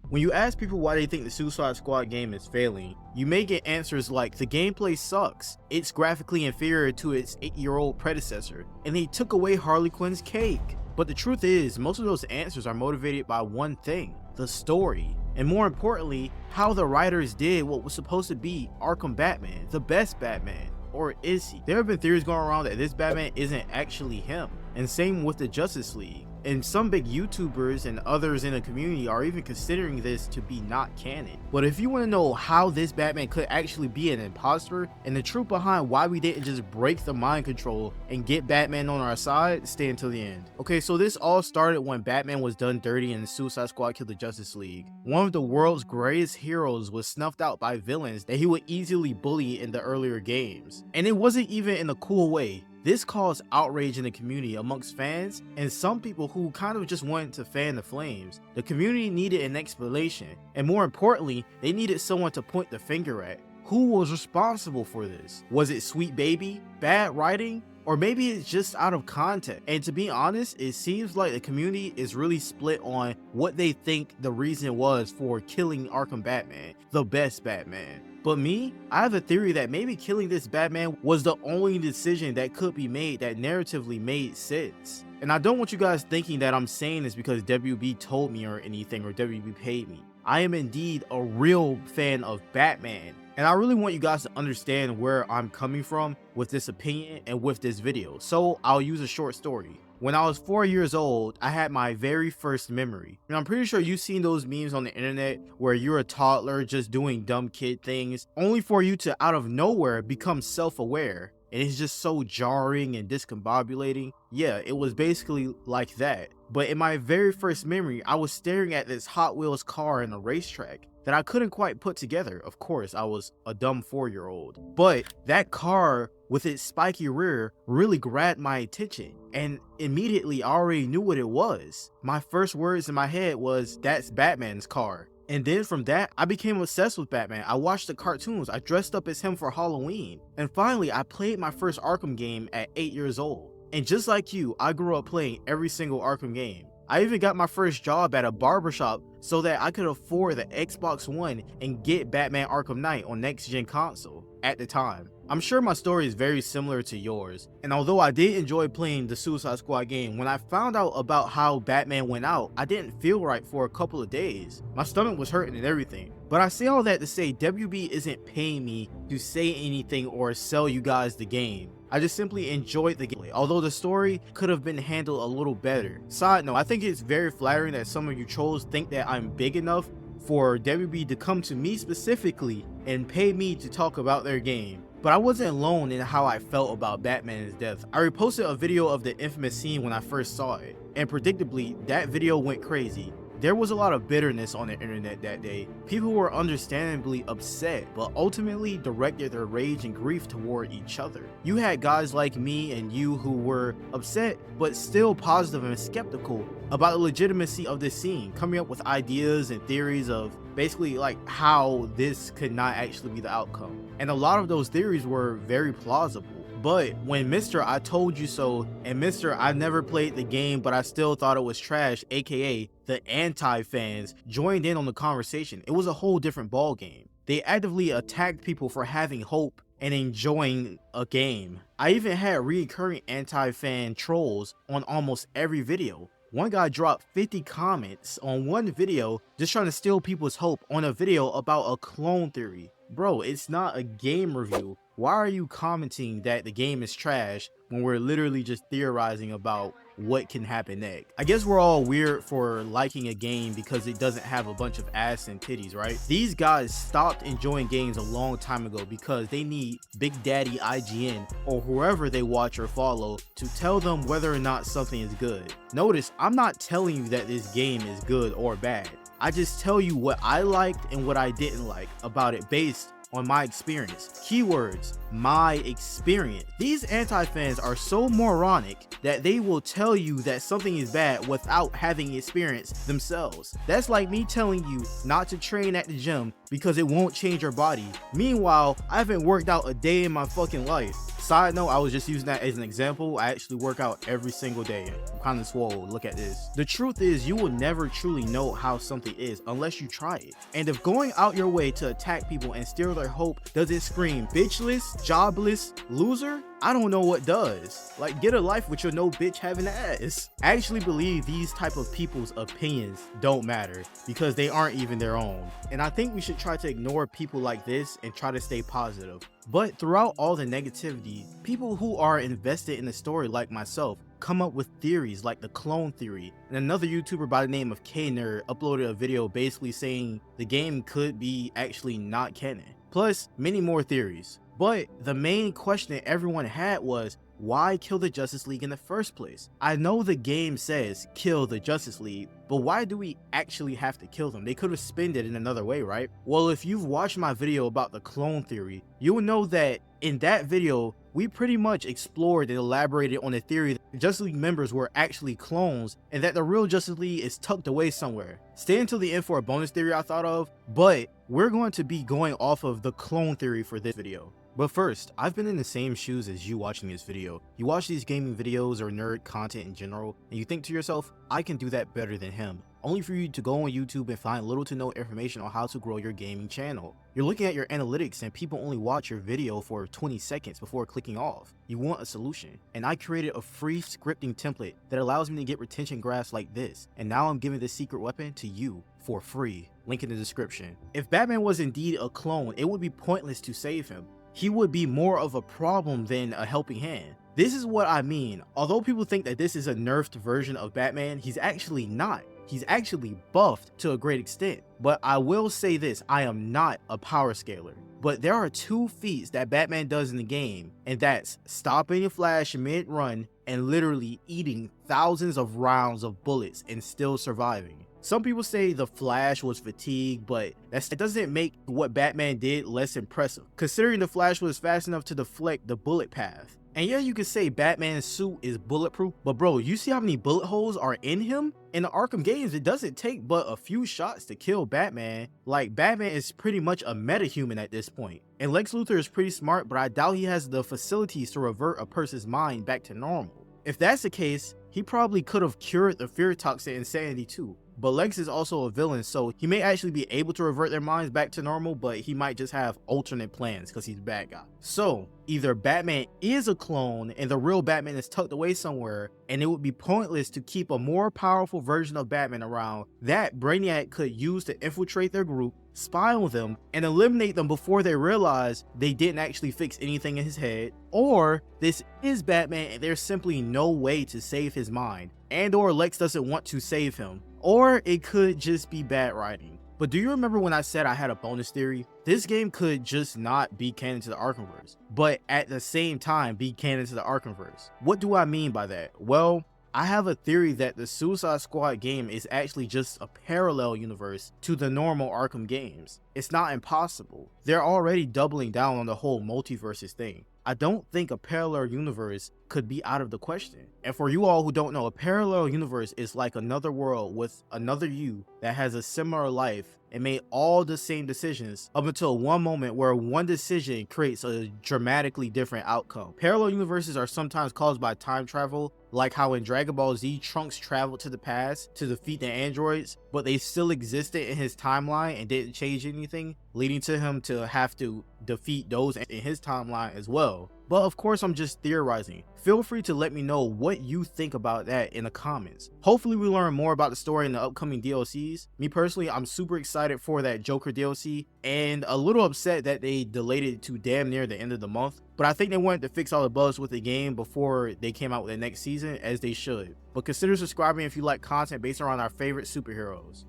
When you ask people why they think the Suicide Squad game is failing, you may get answers like the gameplay sucks, it's graphically inferior to its 8-year-old predecessor, and they took away Harley Quinn's cake. But the truth is, most of those answers are motivated by one thing: the story. And more importantly, how the writers did what was supposed to be Arkham Batman, the best Batman. Or is he? There have been theories going around that this Batman isn't actually him. And same with the Justice League. And some big YouTubers and others in the community are even considering this to be not canon. But if you want to know how this Batman could actually be an imposter and the truth behind why we didn't just break the mind control and get Batman on our side, stay until the end. Okay, so this all started when Batman was done dirty and the Suicide Squad killed the Justice League. One of the world's greatest heroes was snuffed out by villains that he would easily bully in the earlier games. And it wasn't even in a cool way. This caused outrage in the community amongst fans and some people who kind of just wanted to fan the flames. The community needed an explanation, and more importantly, they needed someone to point the finger at. Who was responsible for this? Was it Sweet Baby, bad writing, or maybe it's just out of context? And to be honest, it seems like the community is really split on what they think the reason was for killing Arkham Batman, the best Batman. But me, I have a theory that maybe killing this Batman was the only decision that could be made that narratively made sense. And I don't want you guys thinking that I'm saying this because WB told me or anything, or WB paid me. I am indeed a real fan of Batman. And I really want you guys to understand where I'm coming from with this opinion and with this video. So I'll use a short story. When I was 4 years old, I had my very first memory. And I'm pretty sure you've seen those memes on the internet where you're a toddler just doing dumb kid things, only for you to out of nowhere become self-aware. And it's just so jarring and discombobulating. Yeah, it was basically like that. But in my very first memory, I was staring at this Hot Wheels car in a racetrack that I couldn't quite put together. Of course, I was a dumb 4-year-old. But that car with its spiky rear really grabbed my attention. And immediately I already knew what it was. My first words in my head was, that's Batman's car. And then from that, I became obsessed with Batman. I watched the cartoons, I dressed up as him for Halloween. And finally, I played my first Arkham game at 8 years old. And just like you, I grew up playing every single Arkham game. I even got my first job at a barbershop so that I could afford the Xbox One and get Batman Arkham Knight on next gen console at the time. I'm sure my story is very similar to yours, and although I did enjoy playing the Suicide Squad game, when I found out about how Batman went out, I didn't feel right for a couple of days. My stomach was hurting and everything. But I say all that to say WB isn't paying me to say anything or sell you guys the game. I just simply enjoyed the gameplay, although the story could have been handled a little better. Side note, I think it's very flattering that some of you trolls think that I'm big enough for WB to come to me specifically and pay me to talk about their game. But I wasn't alone in how I felt about Batman's death. I reposted a video of the infamous scene when I first saw it, and predictably, that video went crazy. There was a lot of bitterness on the internet that day. People were understandably upset, but ultimately directed their rage and grief toward each other. You had guys like me and you who were upset, but still positive and skeptical about the legitimacy of this scene, coming up with ideas and theories of basically like how this could not actually be the outcome. And a lot of those theories were very plausible. But when Mr. I Told You So and Mr. I Never Played the Game but I Still Thought It Was Trash, aka the anti-fans, joined in on the conversation, it was a whole different ball game. They actively attacked people for having hope and enjoying a game. I even had recurring anti-fan trolls on almost every video. One guy dropped 50 comments on one video just trying to steal people's hope on a video about a clone theory. Bro, it's not a game review. Why are you commenting that the game is trash when we're literally just theorizing about what can happen next? I guess we're all weird for liking a game because it doesn't have a bunch of ass and titties, right? These guys stopped enjoying games a long time ago because they need Big Daddy IGN or whoever they watch or follow to tell them whether or not something is good. Notice, I'm not telling you that this game is good or bad. I just tell you what I liked and what I didn't like about it based on my experience. Keywords, my experience. These anti-fans are so moronic that they will tell you that something is bad without having experienced themselves. That's like me telling you not to train at the gym because it won't change your body. Meanwhile, I haven't worked out a day in my fucking life. Side note, I was just using that as an example. I actually work out every single day. I'm kind of swole. Look at this. The truth is, you will never truly know how something is unless you try it. And if going out your way to attack people and steal their hope doesn't scream bitchless, jobless, loser, I don't know what does. Like, get a life with your no bitch having ass. I actually believe these type of people's opinions don't matter because they aren't even their own. And I think we should try to ignore people like this and try to stay positive. But throughout all the negativity, people who are invested in the story like myself come up with theories like the clone theory, and another YouTuber by the name of K-Nerd uploaded a video basically saying the game could be actually not canon, plus many more theories. But the main question that everyone had was, why kill the Justice League in the first place? I know the game says kill the Justice League, but why do we actually have to kill them? They could have spinned it in another way, right? Well, if you've watched my video about the clone theory, you will know that in that video, we pretty much explored and elaborated on the theory that Justice League members were actually clones and that the real Justice League is tucked away somewhere. Stay until the end for a bonus theory I thought of, but we're going to be going off of the clone theory for this video. But first, I've been in the same shoes as you watching this video. You watch these gaming videos or nerd content in general, and you think to yourself, I can do that better than him, only for you to go on YouTube and find little to no information on how to grow your gaming channel. You're looking at your analytics and people only watch your video for 20 seconds before clicking off. You want a solution, and I created a free scripting template that allows me to get retention graphs like this, and now I'm giving this secret weapon to you for free. Link in the description. If Batman was indeed a clone, it would be pointless to save him. He would be more of a problem than a helping hand. This is what I mean. Although people think that this is a nerfed version of Batman, he's actually not. He's actually buffed to a great extent. But I will say this, I am not a power scaler. But there are two feats that Batman does in the game, and that's stopping the Flash mid-run and literally eating thousands of rounds of bullets and still surviving. Some people say the Flash was fatigued, but that doesn't make what Batman did less impressive, considering the Flash was fast enough to deflect the bullet path. And yeah, you could say Batman's suit is bulletproof, but bro, you see how many bullet holes are in him? In the Arkham games, it doesn't take but a few shots to kill Batman. Like, Batman is pretty much a metahuman at this point. And Lex Luthor is pretty smart, but I doubt he has the facilities to revert a person's mind back to normal. If that's the case, he probably could have cured the fear toxin insanity too. But Lex is also a villain, so he may actually be able to revert their minds back to normal, but he might just have alternate plans because he's a bad guy. So either Batman is a clone and the real Batman is tucked away somewhere, and it would be pointless to keep a more powerful version of Batman around that Brainiac could use to infiltrate their group, spy on them, and eliminate them before they realize they didn't actually fix anything in his head. Or this is Batman and there's simply no way to save his mind, and or Lex doesn't want to save him. Or it could just be bad writing. But do you remember when I said I had a bonus theory? This game could just not be canon to the Arkhamverse, but at the same time be canon to the Arkhamverse. What do I mean by that? Well, I have a theory that the Suicide Squad game is actually just a parallel universe to the normal Arkham games. It's not impossible. They're already doubling down on the whole multiverses thing. I don't think a parallel universe could be out of the question. And for you all who don't know, a parallel universe is like another world with another you that has a similar life and made all the same decisions up until one moment where one decision creates a dramatically different outcome. Parallel universes are sometimes caused by time travel, like how in Dragon Ball Z, Trunks traveled to the past to defeat the androids, but they still existed in his timeline and didn't change anything, leading to him to have to defeat those in his timeline as well. But of course, I'm just theorizing. Feel free to let me know what you think about that in the comments. Hopefully we learn more about the story in the upcoming DLCs. Me personally, I'm super excited for that Joker DLC and a little upset that they delayed it to damn near the end of the month. But I think they wanted to fix all the bugs with the game before they came out with the next season, as they should. But consider subscribing if you like content based around our favorite superheroes.